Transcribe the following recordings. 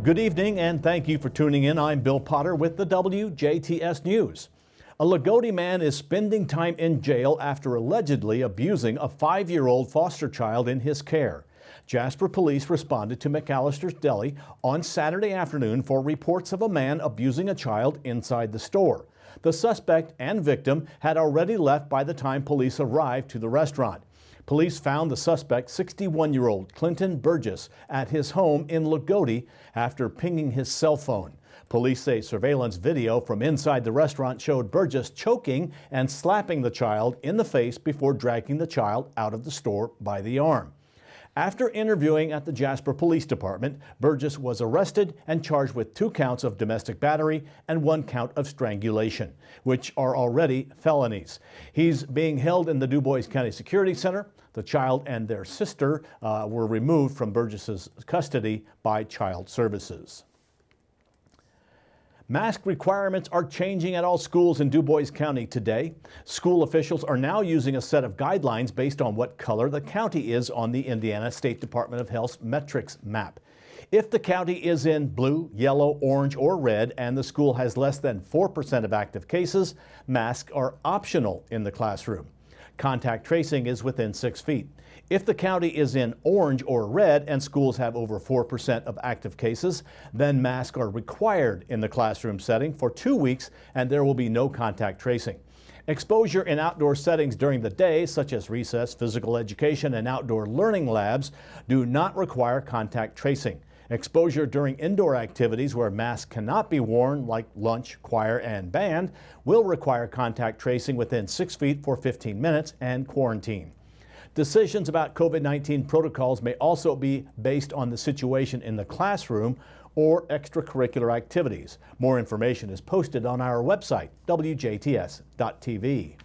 Good evening and thank you for tuning in. I'm Bill Potter with the WJTS News. A Lagodi man is spending time in jail after allegedly abusing a 5-year-old foster child in his care. Jasper police responded to McAllister's Deli on Saturday afternoon for reports of a man abusing a child inside the store. The suspect and victim had already left by the time police arrived to the restaurant. Police found the suspect, 61-year-old Clinton Burgess, at his home in Lagodi after pinging his cell phone. Police say surveillance video from inside the restaurant showed Burgess choking and slapping the child in the face before dragging the child out of the store by the arm. After interviewing at the Jasper Police Department, Burgess was arrested and charged with 2 counts of domestic battery and 1 count of strangulation, which are already felonies. He's being held in the Dubois County Security Center. The child and their sister were removed from Burgess's custody by Child Services. Mask requirements are changing at all schools in Dubois County today. School officials are now using a set of guidelines based on what color the county is on the Indiana State Department of Health's metrics map. If the county is in blue, yellow, orange, or red, and the school has less than 4% of active cases, masks are optional in the classroom. Contact tracing is within 6 feet. If the county is in orange or red and schools have over 4% of active cases, then masks are required in the classroom setting for 2 weeks and there will be no contact tracing. Exposure in outdoor settings during the day, such as recess, physical education, and outdoor learning labs, do not require contact tracing. Exposure during indoor activities where masks cannot be worn, like lunch, choir, and band, will require contact tracing within 6 feet for 15 minutes and quarantine. Decisions about COVID-19 protocols may also be based on the situation in the classroom or extracurricular activities. More information is posted on our website, WJTS.tv.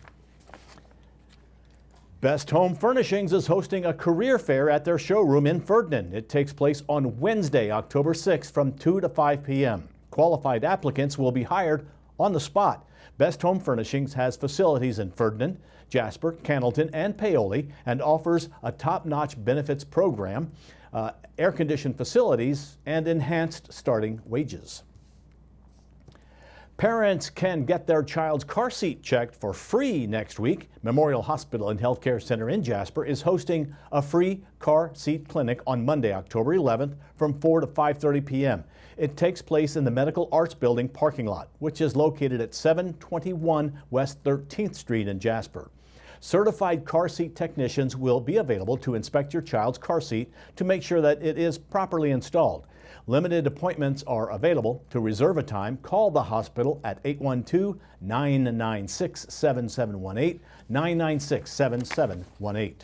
Best Home Furnishings is hosting a career fair at their showroom in Ferdinand. It takes place on Wednesday, October 6th from 2 to 5 p.m. Qualified applicants will be hired on the spot. Best Home Furnishings has facilities in Ferdinand, Jasper, Cannleton, and Paoli, and offers a top-notch benefits program, air-conditioned facilities, and enhanced starting wages. Parents can get their child's car seat checked for free next week. Memorial Hospital and Healthcare Center in Jasper is hosting a free car seat clinic on Monday, October 11th from 4 to 5:30 p.m. It takes place in the Medical Arts Building parking lot, which is located at 721 West 13th Street in Jasper. Certified car seat technicians will be available to inspect your child's car seat to make sure that it is properly installed. Limited appointments are available. To reserve a time, call the hospital at 812-996-7718, 996-7718.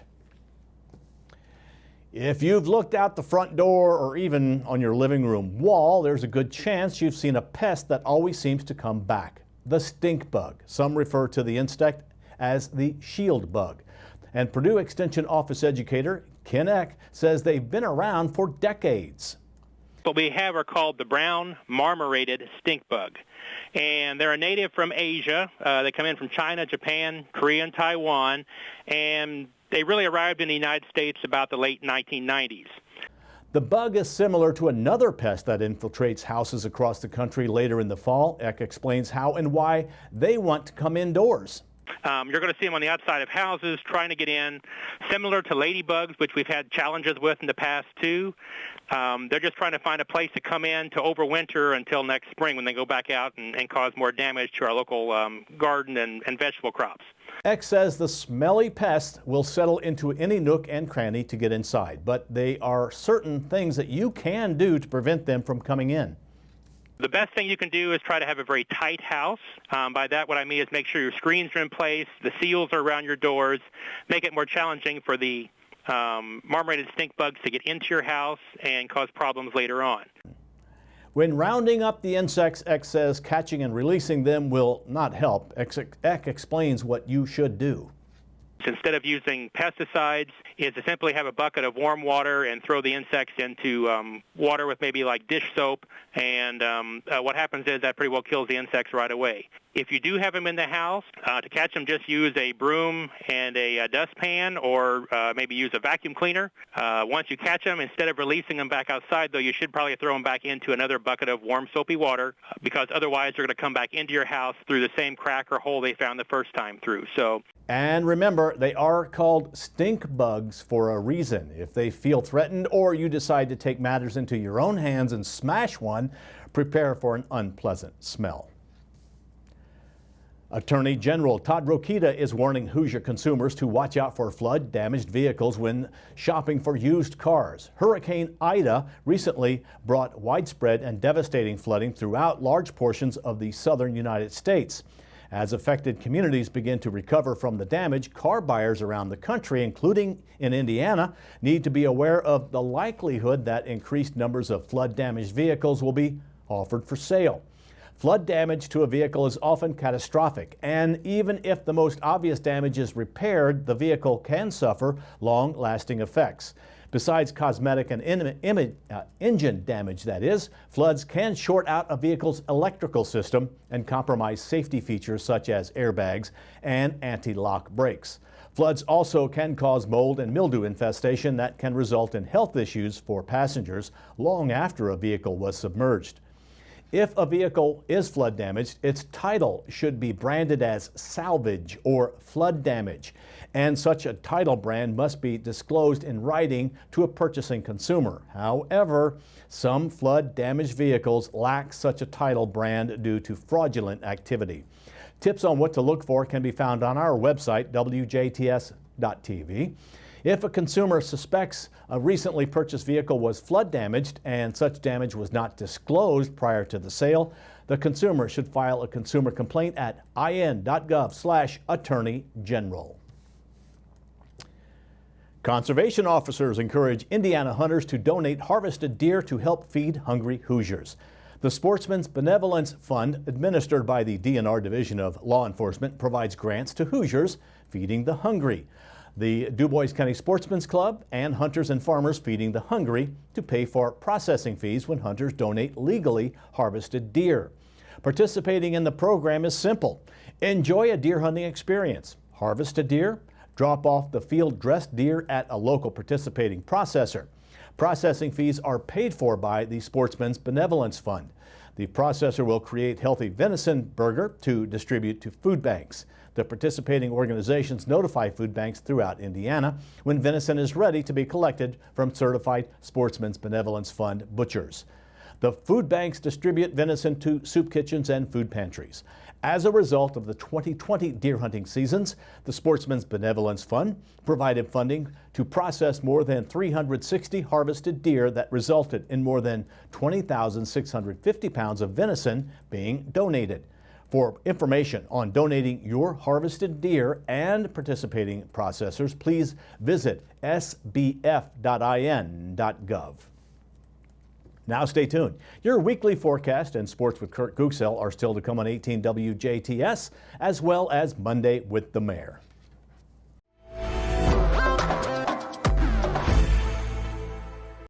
If you've looked out the front door or even on your living room wall, there's a good chance you've seen a pest that always seems to come back, the stink bug. Some refer to the insect as the shield bug. And Purdue Extension Office educator Ken Eck says they've been around for decades. What we have are called the brown marmorated stink bug, and they're a native from Asia. They come in from China, Japan, Korea, and Taiwan, and they really arrived in the United States about the late 1990s. The bug is similar to another pest that infiltrates houses across the country later in the fall. Eck explains how and why they want to come indoors. You're going to see them on the outside of houses trying to get in, similar to ladybugs, which we've had challenges with in the past too. They're just trying to find a place to come in to overwinter until next spring when they go back out and cause more damage to our local garden and vegetable crops. Eck says the smelly pests will settle into any nook and cranny to get inside, but there are certain things that you can do to prevent them from coming in. The best thing you can do is try to have a very tight house. By that, what I mean is make sure your screens are in place, the seals are around your doors, make it more challenging for the marmorated stink bugs to get into your house and cause problems later on. When rounding up the insects, Eck says catching and releasing them will not help. Eck explains what you should do. instead of using pesticides is to simply have a bucket of warm water and throw the insects into water with maybe like dish soap, and what happens is that pretty well kills the insects right away. If you do have them in the house, to catch them, just use a broom and a dustpan, or maybe use a vacuum cleaner. Once you catch them, instead of releasing them back outside, though, you should probably throw them back into another bucket of warm, soapy water, because otherwise they're going to come back into your house through the same crack or hole they found the first time through. And remember, they are called stink bugs for a reason. If they feel threatened or you decide to take matters into your own hands and smash one, prepare for an unpleasant smell. Attorney General Todd Rokita is warning Hoosier consumers to watch out for flood-damaged vehicles when shopping for used cars. Hurricane Ida recently brought widespread and devastating flooding throughout large portions of the southern United States. As affected communities begin to recover from the damage, car buyers around the country, including in Indiana, need to be aware of the likelihood that increased numbers of flood-damaged vehicles will be offered for sale. Flood damage to a vehicle is often catastrophic, and even if the most obvious damage is repaired, the vehicle can suffer long-lasting effects. Besides cosmetic and engine damage, that is, floods can short out a vehicle's electrical system and compromise safety features such as airbags and anti-lock brakes. Floods also can cause mold and mildew infestation that can result in health issues for passengers long after a vehicle was submerged. If a vehicle is flood damaged, its title should be branded as salvage or flood damage, and such a title brand must be disclosed in writing to a purchasing consumer. However, some flood damaged vehicles lack such a title brand due to fraudulent activity. Tips on what to look for can be found on our website, wjts.tv. If a consumer suspects a recently purchased vehicle was flood damaged and such damage was not disclosed prior to the sale, the consumer should file a consumer complaint at in.gov/attorney-general. Conservation officers encourage Indiana hunters to donate harvested deer to help feed hungry Hoosiers. The Sportsmen's Benevolence Fund, administered by the DNR Division of Law Enforcement, provides grants to Hoosiers feeding the hungry. The DuBois County Sportsman's Club and Hunters and Farmers Feeding the Hungry to pay for processing fees when hunters donate legally harvested deer. Participating in the program is simple. Enjoy a deer hunting experience. Harvest a deer, drop off the field-dressed deer at a local participating processor. Processing fees are paid for by the Sportsman's Benevolence Fund. The processor will create healthy venison burger to distribute to food banks. The participating organizations notify food banks throughout Indiana when venison is ready to be collected from certified Sportsman's Benevolence Fund butchers. The food banks distribute venison to soup kitchens and food pantries. As a result of the 2020 deer hunting seasons, the Sportsman's Benevolence Fund provided funding to process more than 360 harvested deer that resulted in more than 20,650 pounds of venison being donated. For information on donating your harvested deer and participating processors, please visit sbf.in.gov. Now stay tuned. Your weekly forecast and Sports with Kurt Gooksell are still to come on 18 WJTS, as well as Monday with the Mayor.